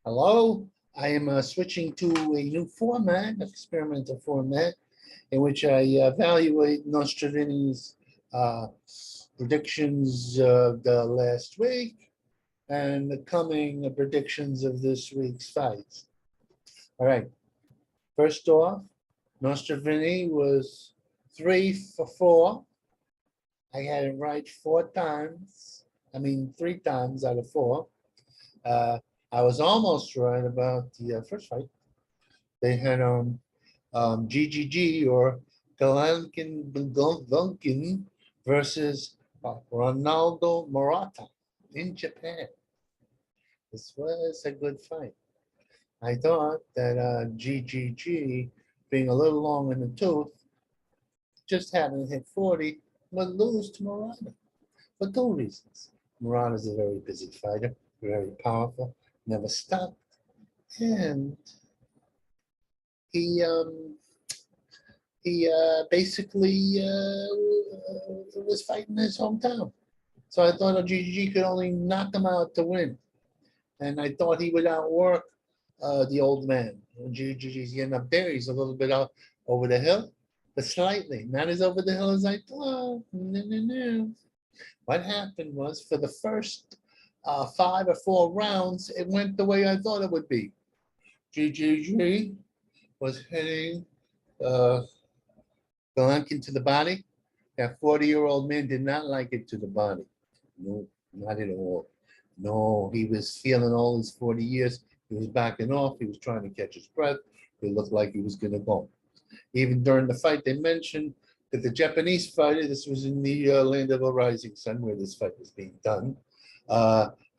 Hello, I am switching to a new format, experimental format, in which I evaluate Nostrovini's predictions of the last week and the coming predictions of this week's fights. All right, first off, Nostrovini was 3 for 4. I had it right 4 times. I mean, 3 times out of 4. I was almost right about the first fight. They had GGG or Golovkin versus Ronaldo Murata in Japan. This was a good fight. I thought that GGG, being a little long in the tooth, just having hit 40, would lose to Murata for 2 reasons. Murata is a very busy fighter, very powerful, never stopped, and he basically was fighting in his hometown. So I thought GGG could only knock him out to win, and I thought he would outwork the old man. GGG's getting up there. He's a little bit out over the hill, but slightly, not as over the hill as I thought. No. What happened was, for the first 5 or 4 rounds, it went the way I thought it would be. GGG was hitting Golovkin to the body. That 40-year-old man did not like it to the body. No, not at all. No, he was feeling all his 40 years. He was backing off. He was trying to catch his breath. It looked like he was going to go. Even during the fight, they mentioned that the Japanese fighter, this was in the land of the rising sun where this fight was being done,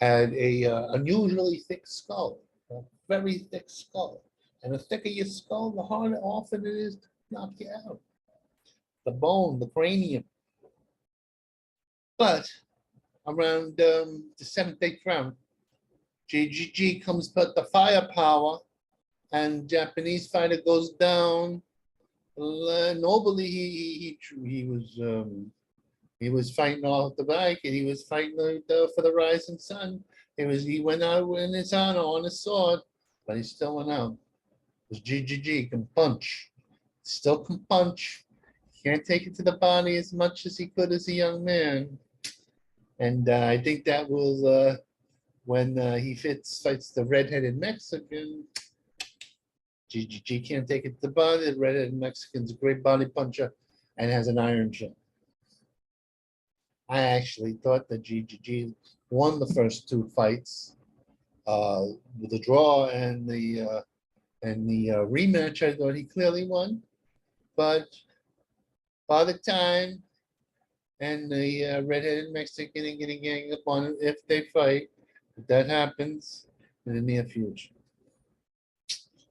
had a unusually thick skull, a very thick skull. And the thicker your skull, the harder often it is to knock you out. The bone, the cranium. But around the 7th, 8th round, GGG comes but the firepower, and Japanese fighter goes down. Nobly, he was fighting off the back, and he was fighting for the rising sun. He went out in his honor on his sword, but he still went out. Because GGG can punch, still can punch. Can't take it to the body as much as he could as a young man. And I think that was when he fights the redheaded Mexican. GGG can't take it to the body. The redheaded Mexican's a great body puncher and has an iron chin. I actually thought that GGG won the first 2 fights with the draw and the rematch. I thought he clearly won, but Father Time and the redheaded Mexican are going to gang up on him if they fight. If that happens in the near future.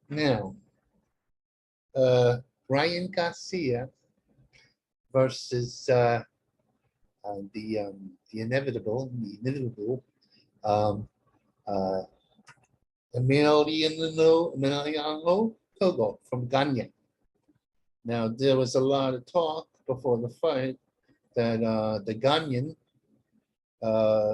Now, Ryan Garcia versus the inevitable Emiliano Togo from Ghana. Now, there was a lot of talk before the fight that the Ghanaian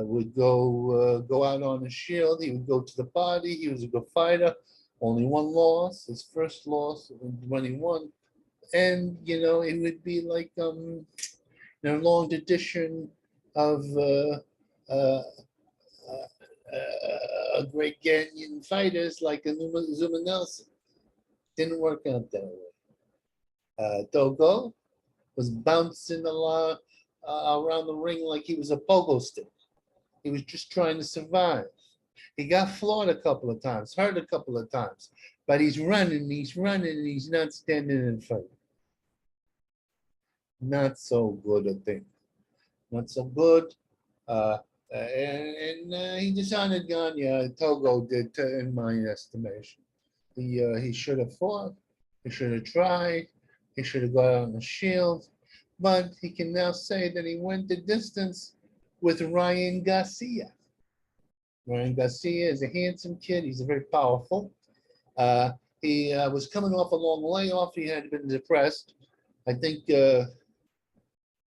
would go out on a shield. He would go to the body. He was a good fighter. Only 1 loss, his first loss when he won. And, it would be like a long tradition of great Ghanaian fighters like Zuma Nelson. Didn't work out that way. Togo was bouncing a lot around the ring like he was a pogo stick. He was just trying to survive. He got floored a couple of times, hurt a couple of times, but he's running, and he's not standing and fighting. Not so good a thing. Not so good. And he dishonored Ghana. Togo did, in my estimation. He should have fought. He should have tried. He should have got on the shield. But he can now say that he went the distance with Ryan Garcia. Ryan Garcia is a handsome kid. He's very powerful. He was coming off a long layoff. He had been depressed. I think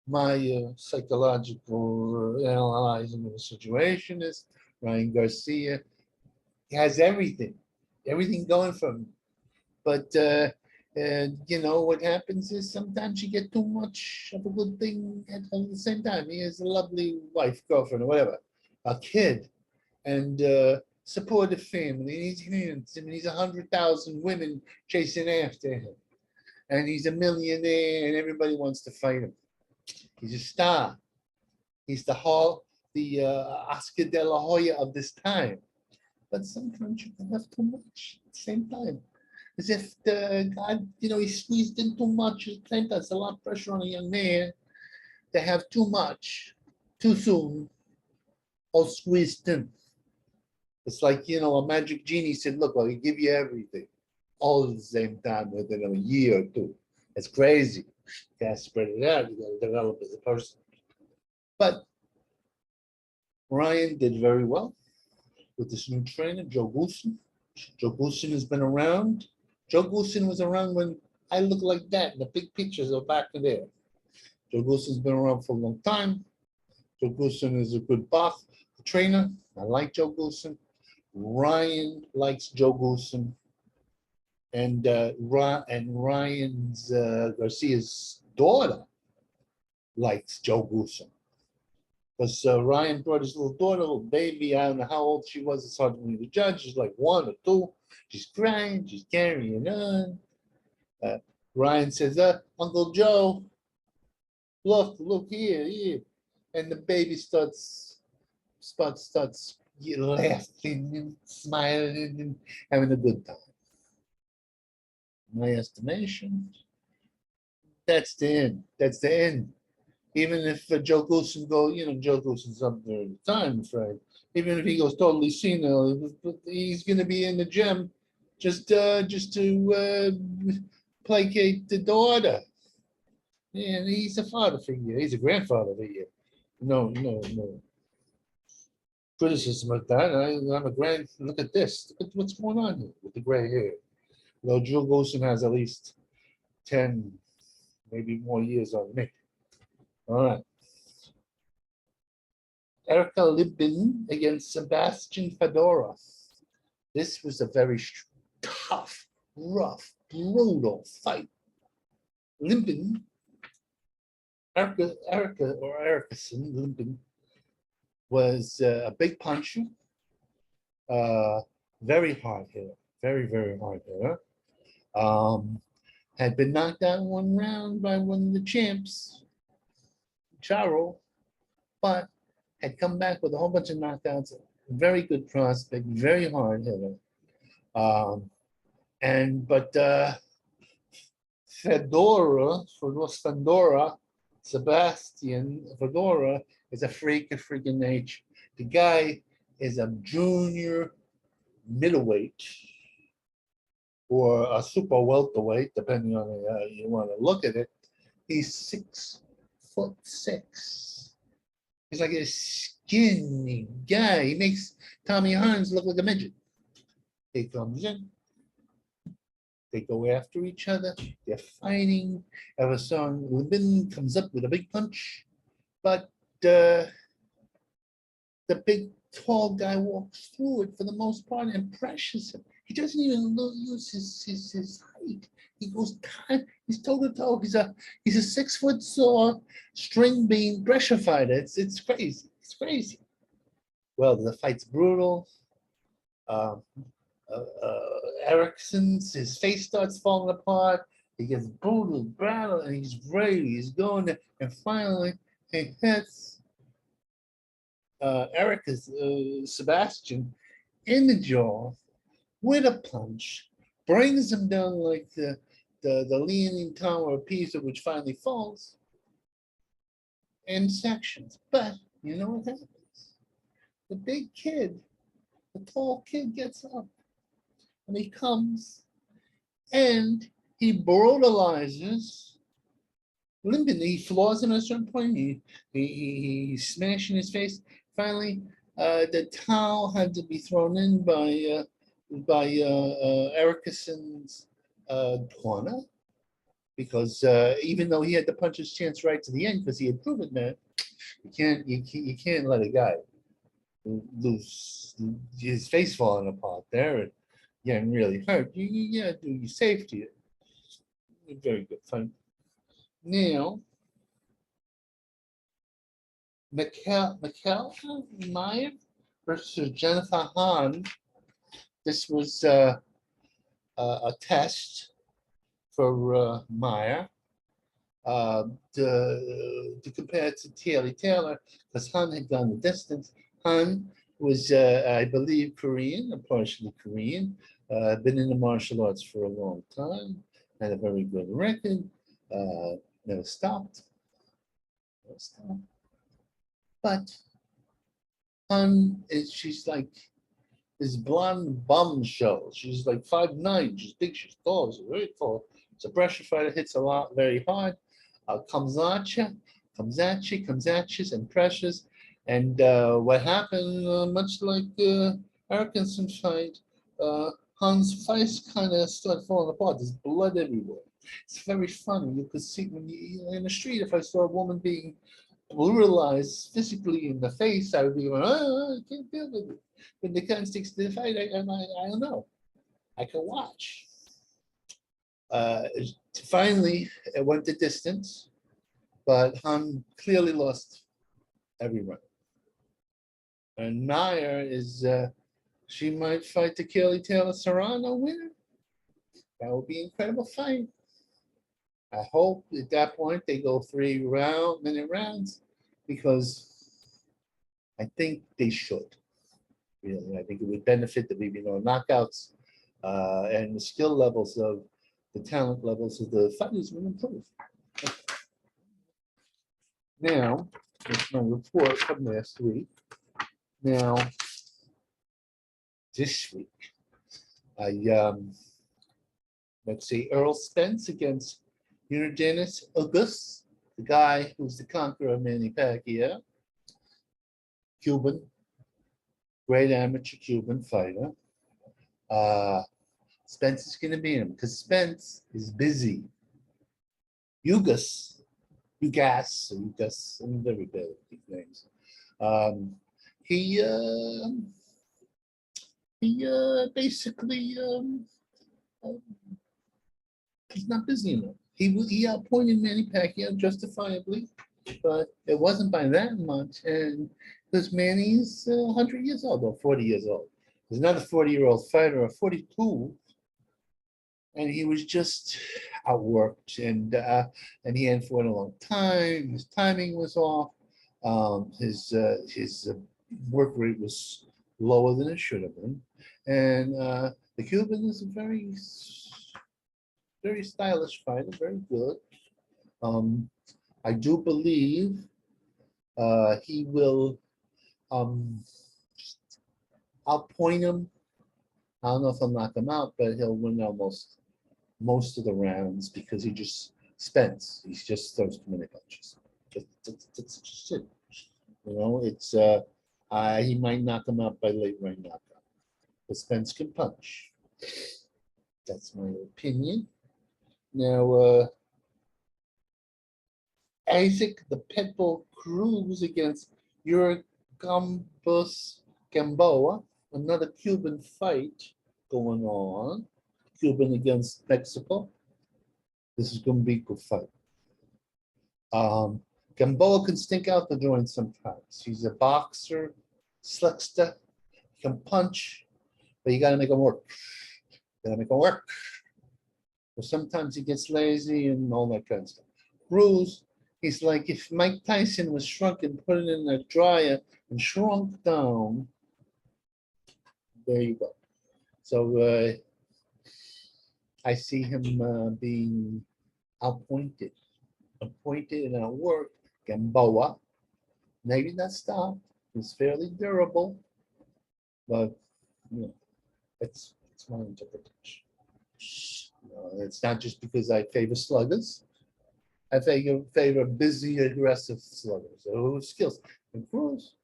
my psychological analyzing of the situation is Ryan Garcia He has everything going for him. But you know what happens is sometimes you get too much of a good thing at the same time. He has a lovely wife, girlfriend, or whatever, a kid, and supportive family. And he's handsome, and he's 100,000 women chasing after him, and he's a millionaire, and everybody wants to fight him. He's a star. He's the Oscar de la Hoya of this time. But sometimes you can have too much at the same time. As if the God, you know, he squeezed in too much at the same time. That's a lot of pressure on a young man to have too much, too soon, all squeezed in. It's like, you know, a magic genie said, look, I'll give you everything all at the same time within a year or two. It's crazy. You gotta spread it out. You gotta develop as a person. But Ryan did very well with this new trainer, Joe Goosen. Joe Goosen has been around. Joe Goosen was around when I look like that, and the big pictures are back there. Joe Goosen's been around for a long time. Joe Goosen is a good boss, trainer. I like Joe Goosen. Ryan likes Joe Goosen. And Ryan's Garcia's daughter likes Joe Goosen. Because Ryan brought his little daughter, little baby. I don't know how old she was. It's hard for me to judge. She's like 1 or 2. She's crying. She's carrying on. Ryan says, Uncle Joe, look here. And the baby starts laughing and smiling and having a good time. In my estimation, that's the end. That's the end. Even if Joe Goosen Joe Goosen's up there at the time, right? Even if he goes totally senile, he's going to be in the gym just to placate the daughter. And he's a father figure. He's a grandfather figure. No criticism of that. I'm a look at this. Look at what's going on here with the gray hair. Well, Joe Goosen has at least 10, maybe more years on me. All right. Erica Libin against Sebastian Fedorov. This was a very tough, rough, brutal fight. Libin, Erickson Libin, was a big puncher, very hard hitter, very hard hitter. Had been knocked out in 1 round by one of the champs, Charo, but had come back with a whole bunch of knockouts. Very good prospect, very hard hitter. Sebastian Fedora is a freak of freaking nature. The guy is a junior middleweight or a super welterweight, depending on how you want to look at it. He's 6'6". He's like a skinny guy. He makes Tommy Hearns look like a midget. He comes in. They go after each other. They're fighting. Everson Libin comes up with a big punch, but the big tall guy walks through it for the most part and pressures him. He doesn't even use his height. He goes, he's toe to toe. He's a 6 foot saw string beam pressure fighter. It's crazy. It's crazy. Well, the fight's brutal. Erickson's, his face starts falling apart. He gets brutal battle, and he's ready. He's going there, and finally he hits Sebastian in the jaw with a punch, brings him down like the leaning tower of Pisa, which finally falls in sections. But you know what happens? The big kid, the tall kid, gets up. And he comes and he brutalizes Linden. He flaws him at a certain point. He's smashing his face. Finally, the towel had to be thrown in by Erickson's corner, because even though he had the puncher's chance right to the end, because he had proven that you can't let a guy lose his face falling apart there and getting really hurt. You gotta do your safety. Very good fight. Now, Mikkel Meyer versus Jennifer Hahn. This was a test for Meyer to compare it to Taylor, because Han had gone the distance. Han was, I believe, Korean, or partially Korean, been in the martial arts for a long time, had a very good record, never stopped. But Han she's like this blonde bum show. She's like 5'9". She's big, she's tall, she's very tall. It's a pressure fighter, hits a lot, very hard. Comes at you, and pressures. And what happened, much like Arkansas fight, Han's face kind of started falling apart. There's blood everywhere. It's very funny. You could see when you in the street, if I saw a woman being brutalized physically in the face, I would be going, oh, I can't deal with it. When the gun sticks to the fight, I don't know. I can watch. Finally, it went the distance, but Han clearly lost every round. And Meyer is, she might fight the Taylor Serrano winner. That would be an incredible fight. I hope at that point they go 3-minute rounds, because I think they should. Really, I think it would benefit the knockouts and the skill levels of the talent levels of the fighters will improve. Now, that's my report from last week. Now, this week, let's see, Earl Spence against Dennis August, the guy who's the conqueror of Manny Pacquiao, Cuban, great amateur Cuban fighter. Spence is going to beat him because Spence is busy. Ugas, I'm very bad at these names. He basically he's not busy enough. He outpointed Manny Pacquiao justifiably, but it wasn't by that much. And because Manny's 100 years old or 40 years old, there's another 40-year-old fighter, or 42. And he was just outworked, and he hadn't fought in a long time. His timing was off. His work rate was lower than it should have been. And the Cuban is a very, very stylish fighter, very good. I do believe he will outpoint him. I don't know if he'll knock him out, but he'll win almost most of the rounds, because he just throws too many punches. That's just it. You know, it's he might knock him out by late round knockout. But Spence can punch. That's my opinion. Now, Isaac the Pitbull Cruz against Urgambus Gamboa, another Cuban fight going on. Cuban against Mexico. This is going to be a good fight. Gamboa can stink out the joint sometimes. He's a boxer, slickster, he can punch, but you got to make him work. But sometimes he gets lazy and all that kind of stuff. Cruz, he's like if Mike Tyson was shrunk and put it in a dryer and shrunk down. There you go. So I see him being appointed and outworked. Gamboa, maybe not stopped. He's fairly durable, but you know, it's my interpretation. It's not just because I favor sluggers. I favor busy, aggressive sluggers who have skills. And Cruz,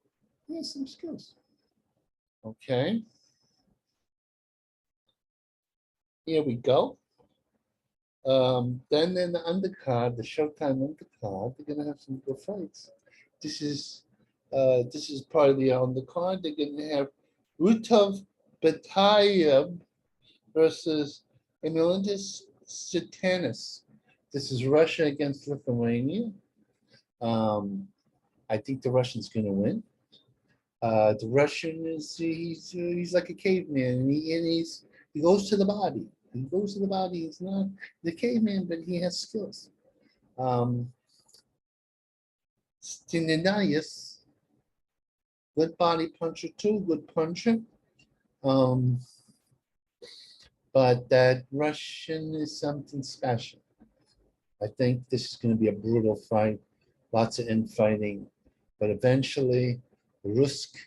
he has some skills. Okay. Here we go. Then in the undercard, the Showtime undercard, they're gonna have some good fights. This is part of the undercard. They're gonna have Rutov Batayev versus Emilitis Satanis. This is Russia against Lithuania. I think the Russian's going to win. The Russian is he's like a caveman, and he goes to the body. He goes to the body. He's not the caveman, but he has skills. Stininius, good body puncher too, good puncher. But that Russian is something special. I think this is going to be a brutal fight, lots of infighting, but eventually Rusk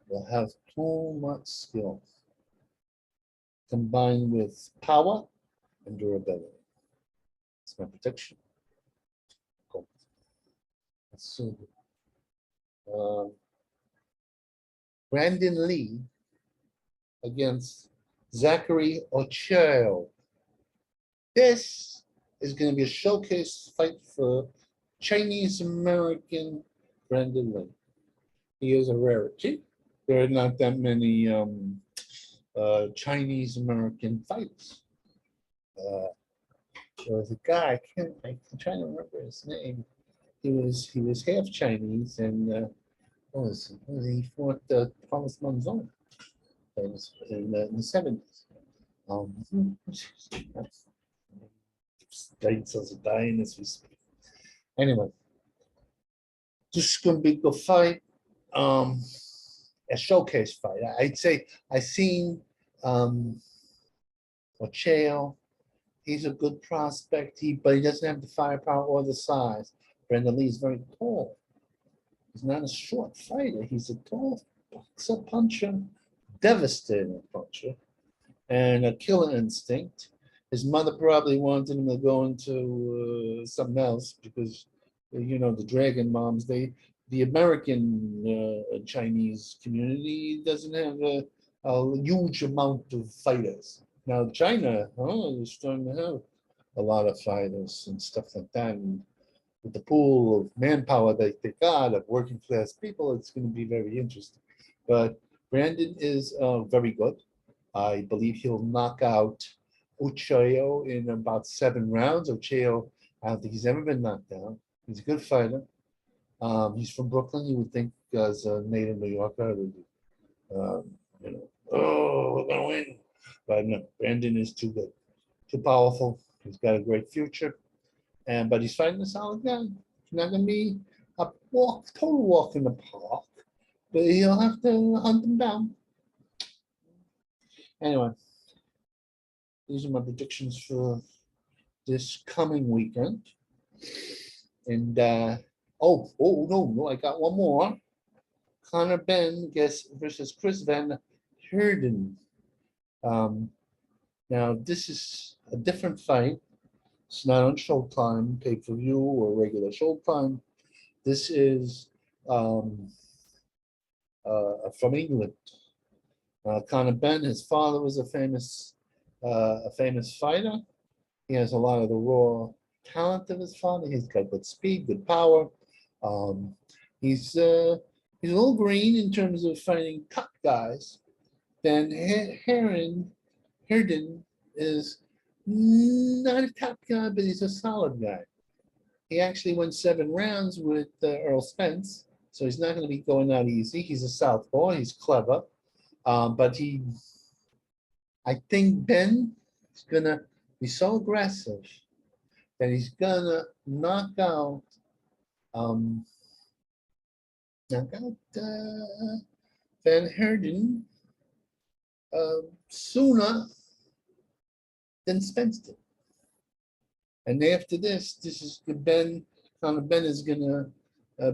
will have too much skill combined with power and durability. That's my prediction. Cool. Let's see. Brandon Lee against Zachary Ochoa. This is going to be a showcase fight for Chinese American Brandon Lee. He is a rarity. There are not that many Chinese American fighters. There was a guy, I'm trying to remember his name. He was half Chinese, and what was he fought Thomas Monzon in the 70s. Cells are dying as we speak. Anyway, this is going to be a good fight. A showcase fight. I'd say I seen Ochoa. He's a good prospect. But he doesn't have the firepower or the size. Brandon Lee is very tall. He's not a short fighter. He's a tall boxer puncher, devastating puncher, and a killer instinct. His mother probably wanted him to go into something else because, the Dragon Moms, the American Chinese community doesn't have a huge amount of fighters. Now China, is starting to have a lot of fighters and stuff like that. And with the pool of manpower that they got of working class people, it's going to be very interesting. But Brandon is very good. I believe he'll knock out Ochoa in about 7 rounds. Ochoa, I don't think he's ever been knocked down. He's a good fighter. He's from Brooklyn. You would think as a native New Yorker, we're going to win. But no, Brandon is too good, too powerful. He's got a great future. But he's fighting a solid guy. He's not going to be a total walk in the park, but he'll have to hunt him down. Anyway, these are my predictions for this coming weekend. And no, I got one more. Conor Benn versus Chris Van Heerden. Now this is a different fight. It's not on Showtime pay-per-view or regular Showtime. This is from England. Conor Benn, his father was a famous fighter. He has a lot of the raw talent of his father. He's got good speed, good power. He's a little green in terms of fighting top guys. Then Heerden is not a top guy, but he's a solid guy. He actually went 7 rounds with Earl Spence, so he's not going to be going out easy. He's a southpaw. He's clever, but I think Ben is going to be so aggressive that he's going to knock out Van Heerden sooner than Spence did. And after this is Conor Benn is gonna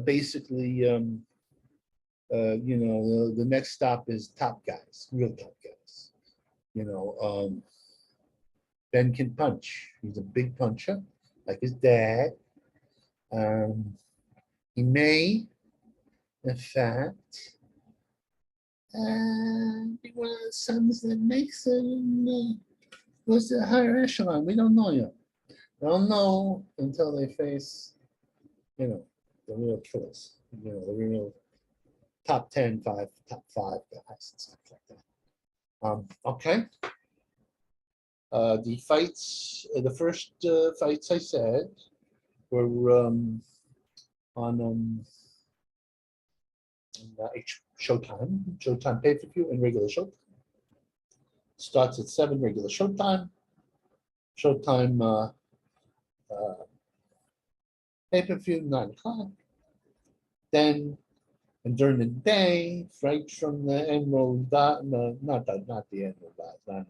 basically, the next stop is top guys, real top guys. Ben can punch. He's a big puncher, like his dad. He may, in fact, be one of the sons that makes it and goes to the higher echelon. We don't know yet. They'll know until they face, the real killers, the real top 5 guys and stuff like that. Okay. The fights, the first fights I said were on Showtime pay-per-view and regular Showtime. Starts at 7 regular Showtime. Showtime pay-per-view 9 o'clock. Then and during the day, right from the Emerald Dot, no, not the Emerald Dot, not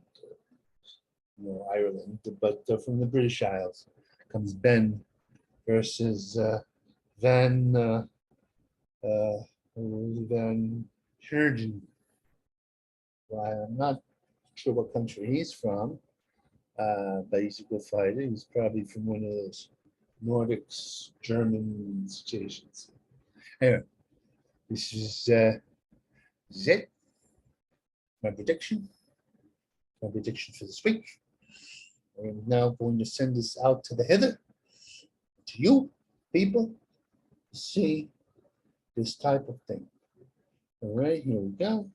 Ireland, but from the British Isles comes Ben versus Van Van Hergen. Well, I'm not sure what country he's from, but he's a good fighter. He's probably from one of those Nordics, German stations. Anyway, this is it. My prediction. My prediction for this week. I'm now going to send this out to the heather, to you people, to see this type of thing. All right, here we go.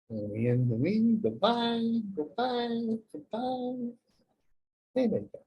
And we end the meeting. Goodbye, goodbye, goodbye. There we go.